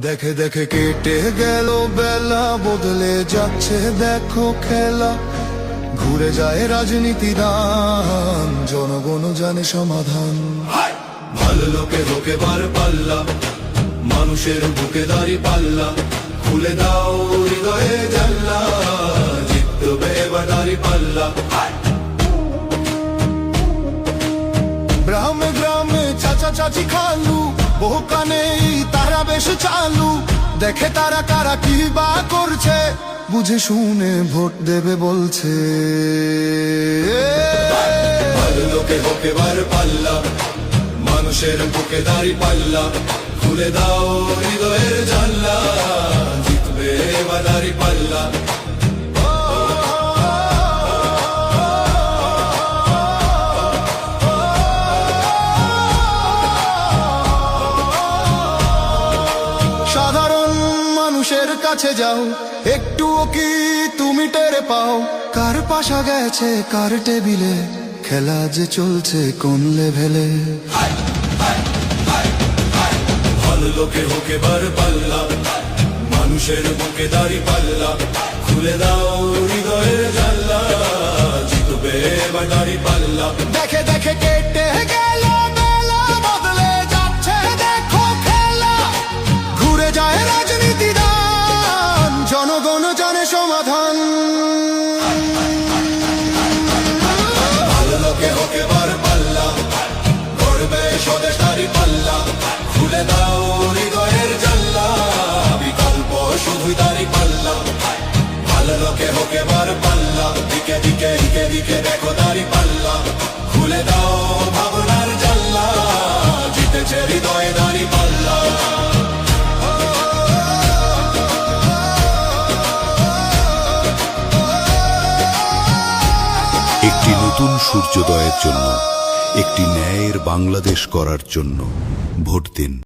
দেখে দেখে কেটে গেল বেলা, বদলে যাচ্ছে দেখো খেলা। ঘুরে যায় রাজনীতি দান, জনগণ জানে সমাধান। ভালো লোকে হোকে বার পাল্লা, মানুষের বুকে দাঁড়ি পাল্লা। খুলে দাও হৃদয়ে জানলা, জিতবে এবার দাঁড়ি পাল্লা। গ্রামে গ্রামে চাচা চাচি খালু, বহু কানে তারা বেশ চালু। দেখে তারা কারা কি বা করছে, বুঝে শুনে ভোট দেবে বলছে। ভালো লোকে হোকে বার পাল্লা, মানুষের বুকে দাঁড়ি পাল্লা। খুলে দাও হৃদয়ের জানলা, জিতবে এবার দাঁড়ি পাল্লা। সাধারণ মানুষের কাছে যাও, একটুও কি তুমি টের পাও? কার পাশা গেছে কার টেবিলে, খেলা যে চলছে কোন লেভেলে। ভালো লোকে হোকে বার পাল্লা, মানুষের বুকে দাঁড়ি পাল্লা। খুলে দাও হৃদয়ের জানলা, জিতবে এবার দাঁড়ি পাল্লা। দেখে দেখে কেটে গেল বেলা, বদলে যাচ্ছে দেখো খেলা। ঘুরে যায় রাজনীতি দান, জনগণ জানে সমাধান। ভালো লোকে হোকে বার পাল্লা, গড়বে স্বদেশ দাঁড়ি পাল্লা। খুলে দাও হৃদয়ের জানলা, বিকল্প শুধুই দাঁড়ি পাল্লা। ভালো লোকে হোকে বার পাল্লা, দিকে দিকে দিকে দিকে দেখো দাঁড়ি পাল্লা। খুলে দাও ভাবনার জানলা, জিতেছে হৃদয়ে দাঁড়ি পাল্লা। একটি নতুন সূর্যোদয়ের জন্য, একটি ন্যায়ের বাংলাদেশ করার জন্য ভোট দিন।